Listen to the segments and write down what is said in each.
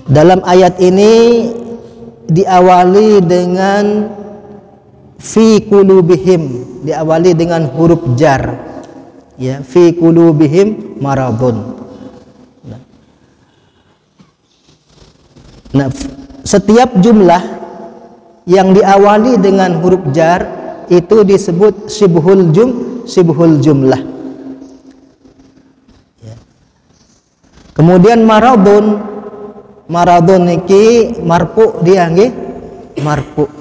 Dalam ayat ini diawali dengan fi qulubihim, diawali dengan huruf jar, ya, fi qulubihim maradun. Nah, setiap jumlah yang diawali dengan huruf jar itu disebut syibhul jumlah. Ya. Kemudian maradun niki marfu dia nggih, marfu.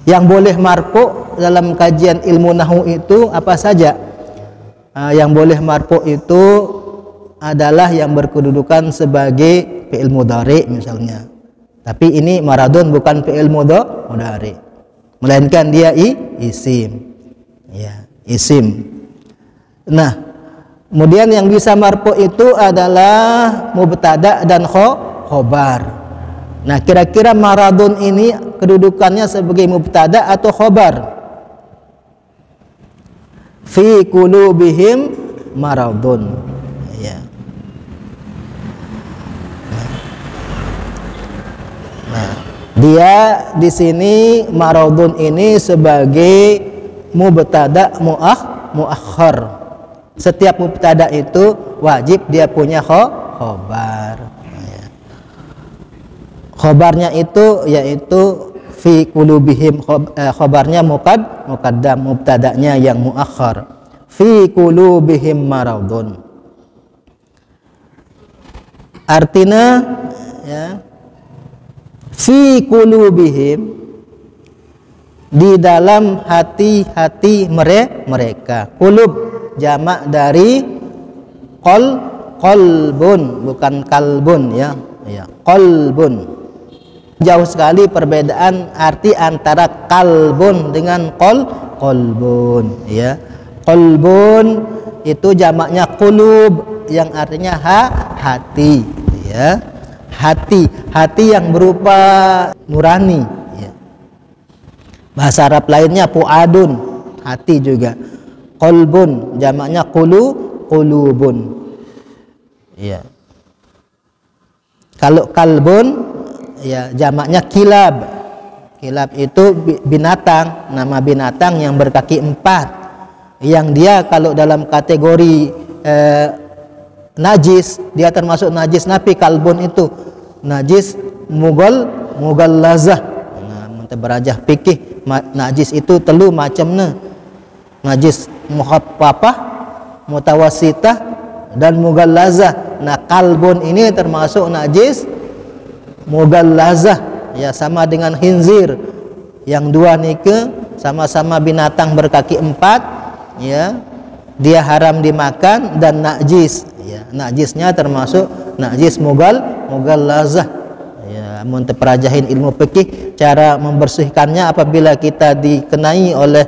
Yang boleh marfu dalam kajian ilmu nahwu itu apa saja? Yang boleh marfu itu adalah yang berkedudukan sebagai fi'il mudhari misalnya. Tapi ini maradun bukan fi'il mudhari, melainkan dia isim. Ya, isim. Nah, kemudian yang bisa marfu itu adalah mubtada dan khobar. Nah, kira-kira maradun ini kedudukannya sebagai mubtada atau khobar? Fi qulubihim maradun. Ya. Nah, dia di sini maradun ini sebagai mubtada muakhar. Setiap mubtada itu wajib dia punya khobar. Khobarnya itu yaitu fi qulubihim, khobarnya muqaddam, mubtadanya yang muakhar. Fi qulubihim maradun. Artinya ya, fi qulubihim, di dalam hati-hati mereka. Qulub jamak dari qalbun, bukan kalbun ya. Ya, qalbun. Jauh sekali perbedaan arti antara kalbun dengan qalbun ya. Qalbun itu jamaknya qulub yang artinya hati ya. Hati yang berupa nurani ya. Bahasa Arab lainnya fuadun, hati juga. Qalbun jamaknya qulubun ya. Kalau kalbun ya jamaknya kilab. Kilab itu binatang, nama binatang yang berkaki 4, yang dia kalau dalam kategori najis, dia termasuk najis napi. Kalbun itu najis mugallazah. Nah, berajah fikih najis itu telu macamnya, najis muhaffafah, mutawassitah, dan mugallazah. Nah, kalbun ini termasuk najis mugallazah ya, sama dengan khinzir. Yang dua nike sama-sama binatang berkaki 4 ya, dia haram dimakan dan najis ya. Najisnya termasuk najis mugallazah ya. Mun teperajahin ilmu fikih, cara membersihkannya apabila kita dikenai oleh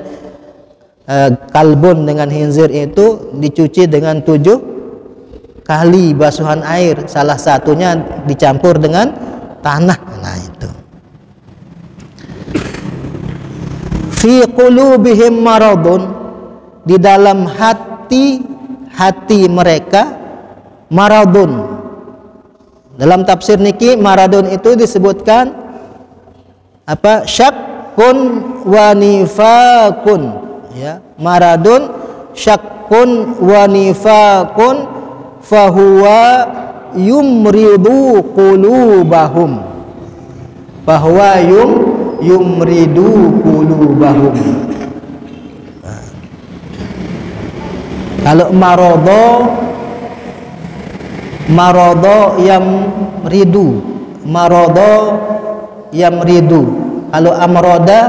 kalbun dengan khinzir itu dicuci dengan 7 kali basuhan air, salah satunya dicampur dengan tanah. Nah, itu fi qulubihim maradun, di dalam hati mereka maradun. Dalam tafsir niki maradun itu disebutkan apa? Syakkun wa nifakun ya. Maradun syakkun wa nifakun fahuwa yumridu qulubahum, bahwa yumridu qulubahum. Kalau marodo yang ridu, kalau amroda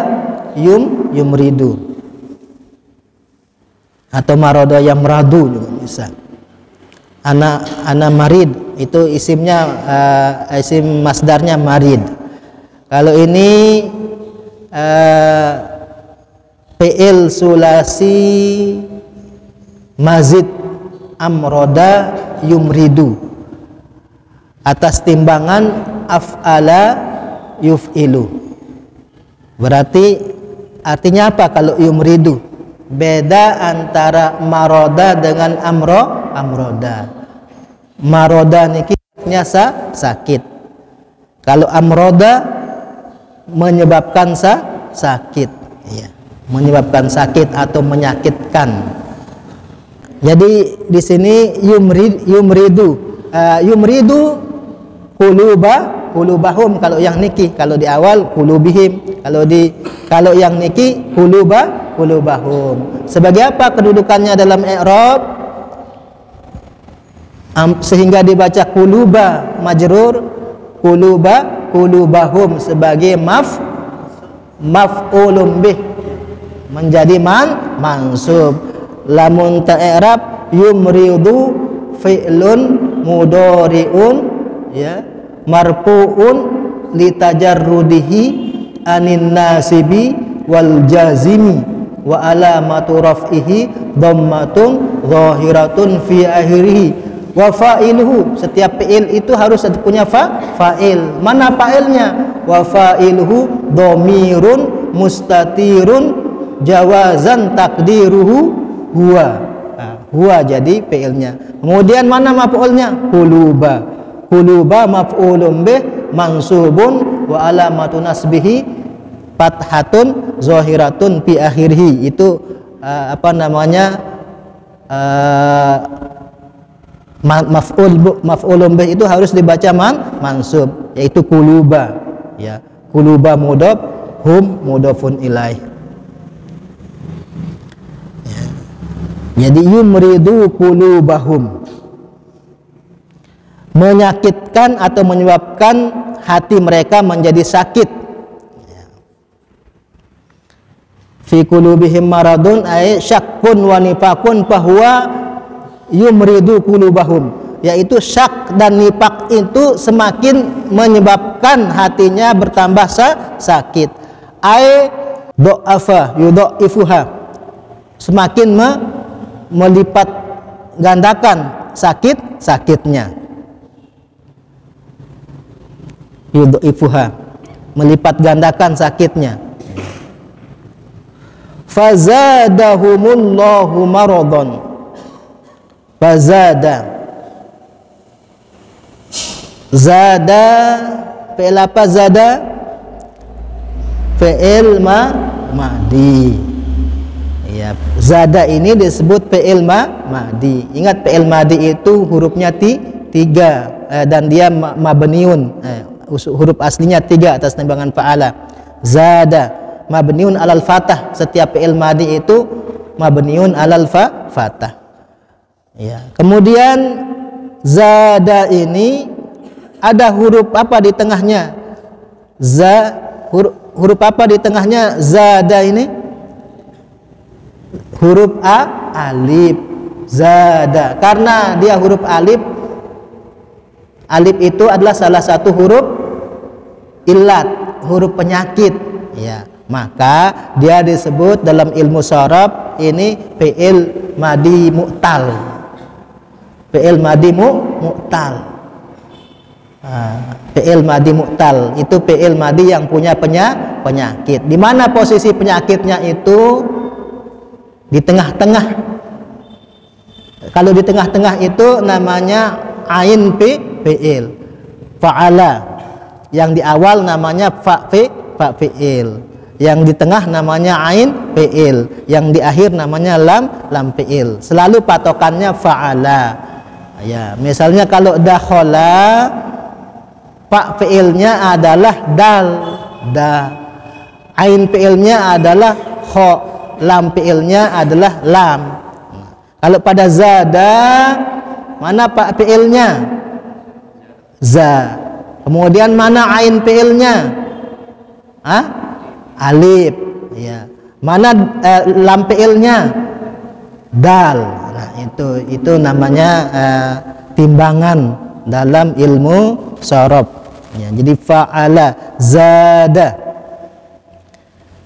yumridu, atau marodo yang radu juga bisa. Ana marid itu isimnya isim masdarnya marid. Kalau ini fi'il sulasi mazid amroda yumridu, atas timbangan af'ala yuf'ilu. Berarti artinya apa kalau yumridu? Beda antara maroda dengan amroda. Maroda niki sakit, Kalau amroda menyebabkan sakit, ya, menyebabkan sakit atau menyakitkan. Jadi di sini yumridu qulubahum kalau yang niki, kalau di awal qulubihim, kalau yang niki qulubahum. Sebagai apa kedudukannya dalam i'rab sehingga dibaca quluba majrur, qulubahum sebagai maf'ulun bih menjadi mansub. Lamun ta'irab yumridu fi'lun mudhari'un, ya, marfu'un litajarrudihi anin nasibi wal jazimi wa alamatu raf'ihi dhammatun zahiratun fi akhirih. Wa fa'iluhu, setiap fi'il itu harus punya fa'il. Mana fa'ilnya? Wa fa'iluhu dhamirun mustatirun jawazan takdiruhu huwa. Huwa jadi fi'ilnya. Kemudian mana maf'ulnya? Quluba maf'ulun bih mansubun wa alamatu nasbihi fathatun zahiratun fi akhirih. Itu maf'ulun bih itu harus dibaca mansub, yaitu quluba, ya. Quluba mudhaf, hum mudhafun ilaih, ya. Jadi yumridu qulubahum, menyakitkan atau menyebabkan hati mereka menjadi sakit, ya. Fi qulubihim maradun ay syakkun wa nifaqun fahuwa yumridu qulubahum, yaitu syak dan nifak itu semakin menyebabkan hatinya bertambah sakit. Ai do'afa yudha'ifuha, semakin melipat gandakan sakitnya. Yudha'ifuha, melipat gandakan sakitnya. Fazadahumullahu maradon. Fazada, zada, fi'il apa zada? Fi'il madi. Ya, zada ini disebut fi'il madi. Ingat fi'il madi itu hurufnya tiga, dan dia mabniun. Huruf aslinya 3 atas timbangan fa'ala. Zada mabniun alal fatah. Setiap fi'il madi itu mabniun alal fatah. Ya. Kemudian zada ini ada huruf apa di tengahnya? Huruf apa di tengahnya zada ini? Huruf alif. Zada. Karena dia huruf alif. Alif itu adalah salah satu huruf illat, huruf penyakit, ya. Maka dia disebut dalam ilmu sharaf ini fi'il madi mu'tal. Fi'il madi mu'tal. Fi'il madi mu'tal itu fi'il madi yang punya penyakit. Di mana posisi penyakitnya itu? Di tengah-tengah. Kalau di tengah-tengah itu namanya ain fi'il. Fa'ala. Yang di awal namanya fi'il. Yang di tengah namanya ain fi'il. Yang di akhir namanya lam fi'il. Selalu patokannya fa'ala. Ya, misalnya kalau dakhala, fa fi'ilnya adalah dal, ain fi'ilnya adalah kha, lam fi'ilnya adalah lam. Kalau pada zada, mana fa fi'ilnya? Za. Kemudian mana ain fi'ilnya? Alif, ya. Mana lam fi'ilnya? Dal. Nah, itu namanya timbangan dalam ilmu sharaf, ya. Jadi fa'ala,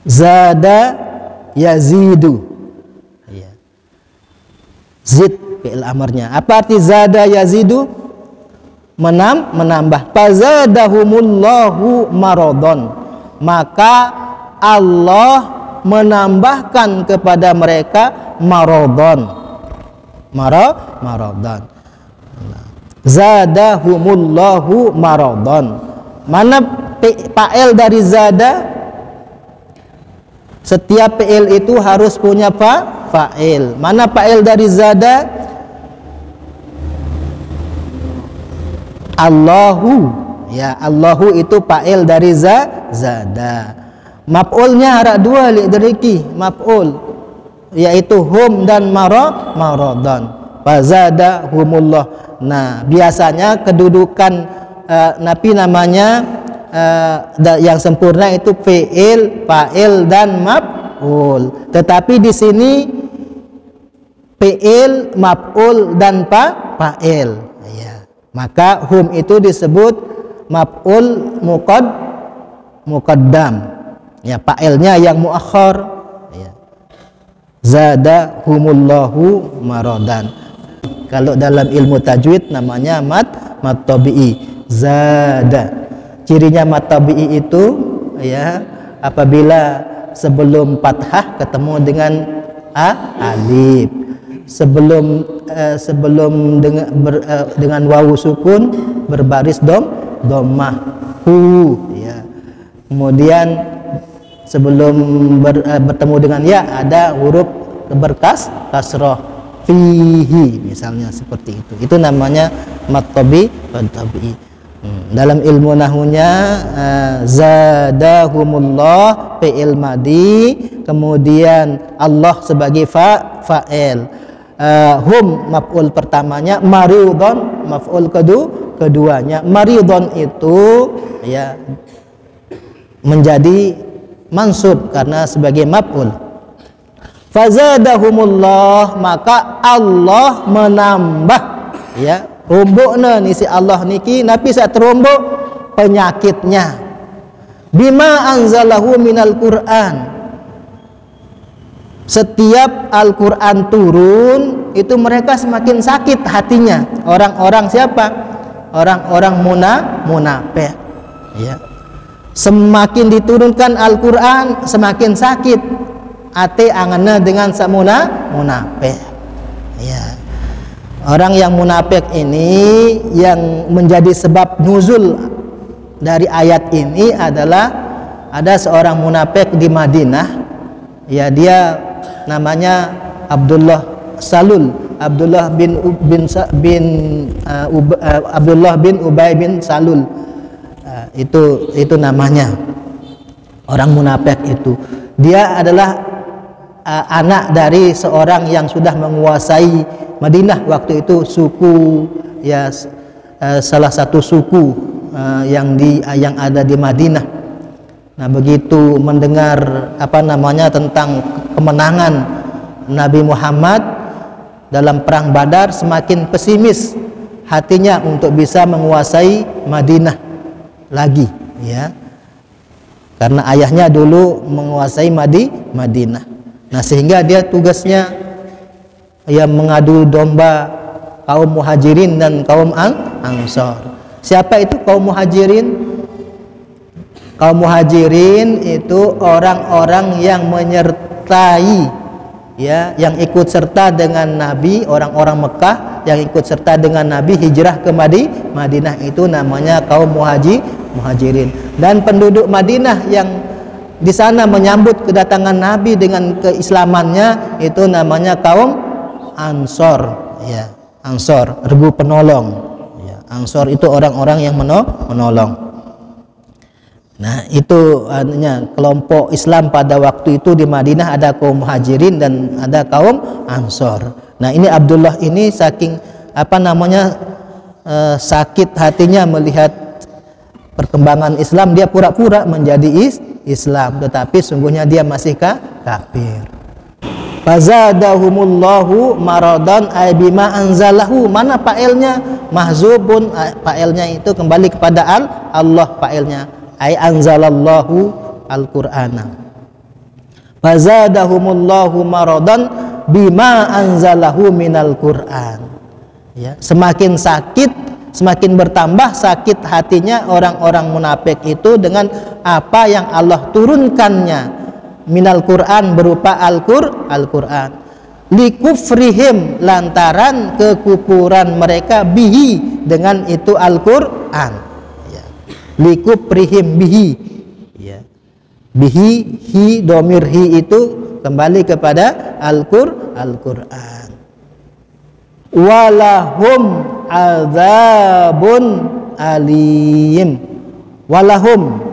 zada yazidu, ya. Zid fi'il amarnya. Apa arti zada yazidu? Menambah. Fazadahumullahu maradon, maka Allah menambahkan kepada mereka maradon. Maradon. Zadahumullahu maradon. Mana fa'il dari zada? Setiap fi'il itu harus punya fa'il. Mana fa'il dari zada? Allahu. Ya, Allahu itu fa'il dari zada. Maf'ulnya ada dua li'draki, maf'ul yaitu hum dan maradan. Fazada humullah. Nah, biasanya kedudukan napi namanya yang sempurna itu fi'il, fa'il dan maf'ul. Tetapi di sini fi'il, maf'ul dan fa'il. Ya. Maka hum itu disebut maf'ul muqaddam. Ya, fa'ilnya yang muakhar. Ya. Zada humullahu maradan. Kalau dalam ilmu tajwid namanya mat tabi'i. Zada. Cirinya mat tabi'i itu ya apabila sebelum fathah ketemu dengan alif, sebelum dengan wawu sukun berbaris dhammah hu ya. Kemudian sebelum bertemu dengan ya ada huruf kasrah fihi misalnya seperti itu. Itu namanya mat tabi'i. Dalam ilmu nahunya zadahumullah fi'il madi, kemudian Allah sebagai fa'il, hum maf'ul pertamanya, maridun maf'ul keduanya. Maridun itu ya menjadi mansub karena sebagai maf'ul. Fazadahumullah, maka Allah menambah ya rombokna ni si Allah niki napi sak terombok penyakitnya. Bima anzalahu minal Qur'an. Setiap Al-Qur'an turun itu mereka semakin sakit hatinya. Orang-orang siapa? Orang-orang munafik. Ya. Semakin diturunkan Al-Qur'an semakin sakit ate angana dengan samuna munafik. Ya. Orang yang munafik ini yang menjadi sebab nuzul dari ayat ini adalah ada seorang munafik di Madinah. Ya, dia namanya Abdullah Salul, Abdullah bin Ubay bin Salul. Itu namanya. Orang munafik itu. Dia adalah anak dari seorang yang sudah menguasai Madinah waktu itu, suku ya salah satu suku yang ada di Madinah. Nah, begitu mendengar tentang kemenangan Nabi Muhammad dalam perang Badar, semakin pesimis hatinya untuk bisa menguasai Madinah lagi ya. Karena ayahnya dulu menguasai Madinah. Nah, sehingga dia tugasnya yang mengadu domba kaum muhajirin dan kaum ansor. Siapa itu kaum muhajirin? Kaum muhajirin itu orang-orang yang menyertai ya, yang ikut serta dengan Nabi, orang-orang Mekah yang ikut serta dengan Nabi hijrah ke Madinah, itu namanya kaum muhajirin. Dan penduduk Madinah yang di sana menyambut kedatangan Nabi dengan keislamannya itu namanya kaum Ansor ya, Ansor, regu penolong ya. Ansor itu orang-orang yang menolong. Nah, itu artinya kelompok Islam pada waktu itu di Madinah ada kaum Muhajirin dan ada kaum Ansor. Nah, ini Abdullah ini saking sakit hatinya melihat perkembangan Islam, dia pura-pura menjadi Islam, tetapi sungguhnya dia masih kafir. Fazadahumullahu maradan ay bima anzalahu. Mana fa'ilnya? Mahzubun, fa'ilnya itu kembali kepada Allah, fa'ilnya ay anzalallahu al-Qur'ana. Fazadahumullahu maradan bima anzalahu minal Qur'an. Ya, semakin sakit, semakin bertambah sakit hatinya orang-orang munafik itu dengan apa yang Allah turunkannya minal Quran berupa Al-Quran, likufrihim lantaran kekufuran mereka bihi dengan itu Al-Quran ya. likuprihim bihi, ya. Bihi, hi, domir hi itu kembali kepada Al-Qur'an. Walahum azabun alim, walahum,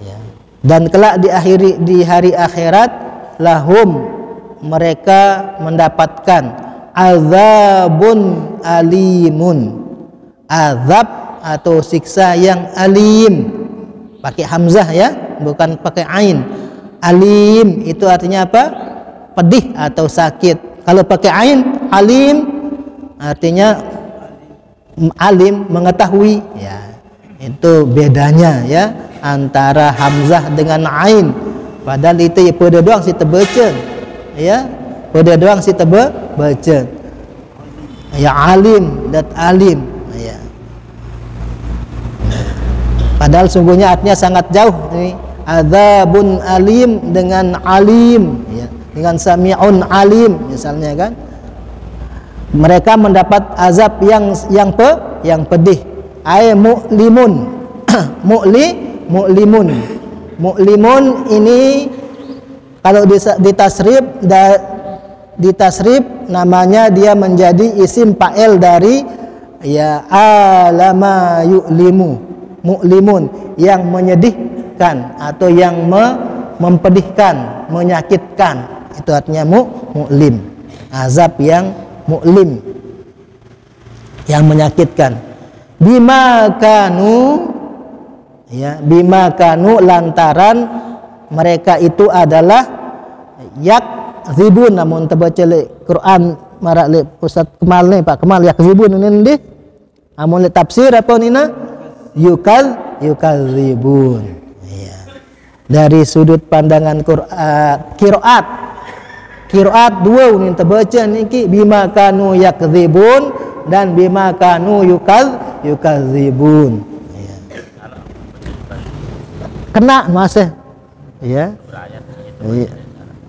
ya. Dan kelak di hari akhirat, lahum, mereka mendapatkan azabun alimun, azab atau siksa yang alim, pakai hamzah ya, bukan pakai ain. Alim itu artinya apa? Pedih atau sakit. Kalau pakai ain, alim artinya alim, mengetahui, ya. Itu bedanya ya antara hamzah dengan ain. Padahal itu ya pada doang si terbaca, ya, pada doang si terbaca, ya, alim dan alim, ya. Padahal sungguhnya artinya sangat jauh ini, adzabun alim dengan alim, ya, dengan sami'un alim misalnya kan. Mereka mendapat azab yang pedih. Ay mu'limun. Mu'limun ini kalau ditasrif namanya dia menjadi isim fa'il dari ya alama yu'limu. Mu'limun yang menyedihkan atau yang mempedihkan, menyakitkan. Itu artinya mu'lim. Azab yang mu'lim, yang menyakitkan. Bima kanu, ya, bima kanu lantaran mereka itu adalah yakzibun, namun terbaca le Quran marak le Ustaz Kemal ni, Pak Kemal, yakzibun ini ndi amun le tafsir apa nina yukadzibun, ya. Dari sudut pandangan Qiraat dua ini terbaca niki bima kanu yakzibun dan bima kanu yukadzibun, ya. Kena masih, ya.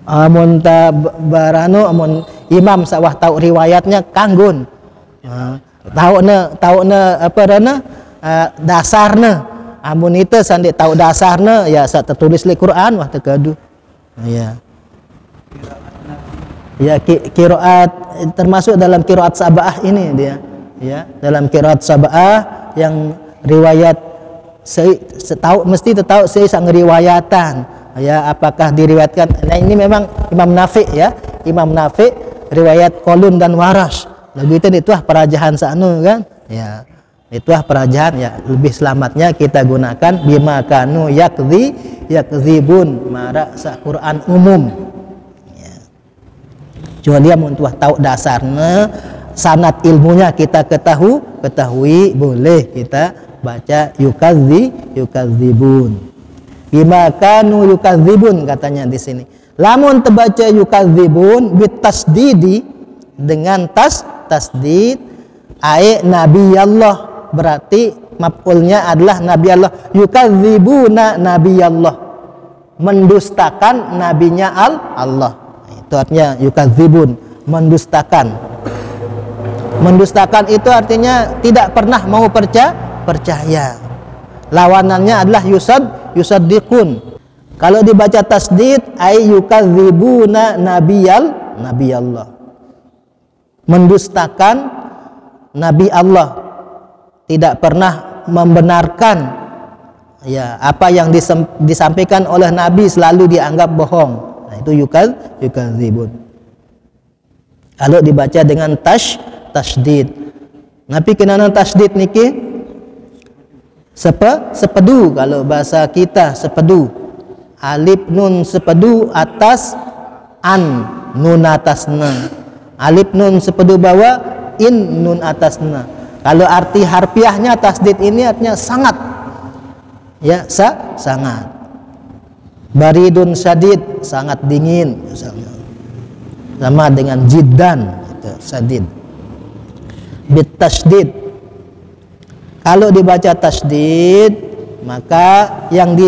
Amun ta barano amun imam sawah tahu riwayatnya kanggun, tahu ne apa dana dasarna, amun itu sandi tahu dasarna ya sak tertulis di Quran wah terkadu, ya. Ya, qiraat termasuk dalam qiraat sab'ah ini dia, ya, dalam qiraat sab'ah yang riwayat setahu mesti tahu saya sang riwayatan, ya, apakah diriwayatkan. Nah, ini memang Imam Nafi', ya, Imam Nafi' riwayat Qalun dan Warash. Lagu itu perajahan sanu kan, ya, itulah perajahan, ya. Lebih selamatnya kita gunakan bima kanu yakzibun marak sa Quran umum. Cuma dia mentuah tahu dasarnya, sanad ilmunya kita ketahui boleh kita baca yukadzibun. Bima kanu yukadzibun katanya di sini. Lamun terbaca yukadzibun bitasdidi dengan tasdid ay nabi Allah, berarti maf'ulnya adalah nabi Allah. Yukadzibuna nabi Allah, mendustakan nabinya Allah. Itu artinya yukadzibun, mendustakan. Mendustakan itu artinya tidak pernah mau percaya. Lawanannya adalah yusaddiqun. Kalau dibaca tasdid ay yukadzibuna nabi Allah, mendustakan nabi Allah, tidak pernah membenarkan, ya, apa yang disampaikan oleh nabi selalu dianggap bohong. Nah, itu yukadzibun. Kalau dibaca dengan tasdid. Tapi kenana tasdid niki sepedu, kalau bahasa kita sepedu. Alif nun sepedu atas an, nun atasna. Alif nun sepedu bawah, in nun atasna. Kalau arti harfiahnya tasdid ini artinya sangat. Ya, sangat. Baridun syadid, sangat dingin misalnya. Sama dengan jiddan, itu syadid. Bit tasdid. Kalau dibaca tasdid, maka yang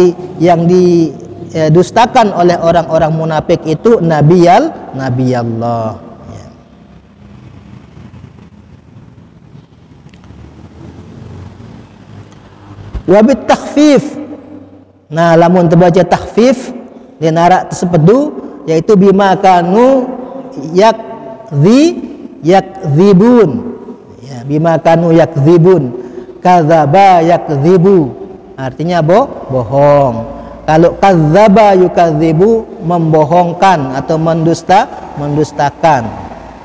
didustakan oleh orang-orang munafik itu nabi Allah. Ya. Wa bit takhfif. Nah, lamun terbaca takhfif dia narak tersepedu yaitu bima kanu yakdzibun. Ya, bima kanu yakdzibun. Kadzaba yakdzibu. Artinya bohong. Kalau kadzaba yukadzibu membohongkan atau mendustakan.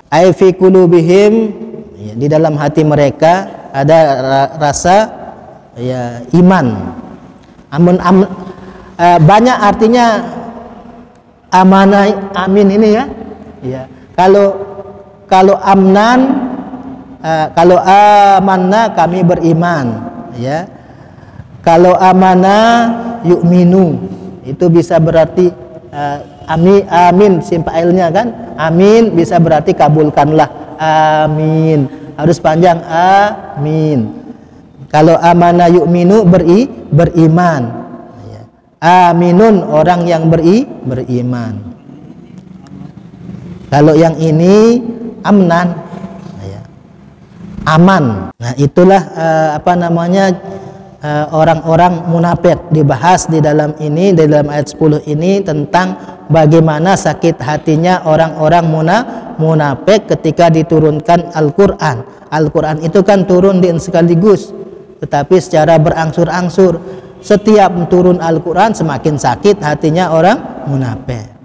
Ai fi qulubihim, ya, di dalam hati mereka ada rasa ya iman. Banyak artinya amanah amin ini ya. Ya. Kalau amnan kalau amanna kami beriman ya. Kalau amanah yu'minu itu bisa berarti amin simpailnya kan. Amin bisa berarti kabulkanlah. Amin. Harus panjang amin. Kalau amanah yu'minu beriman. Aminun orang yang beriman. Kalau yang ini amnan, aman. Nah itulah orang-orang munafik dibahas di dalam ini, di dalam ayat 10 ini tentang bagaimana sakit hatinya orang-orang munafik ketika diturunkan Al-Quran. Al-Quran itu kan turun sekaligus, tetapi secara berangsur-angsur. Setiap turun Al-Quran semakin sakit hatinya orang munafik.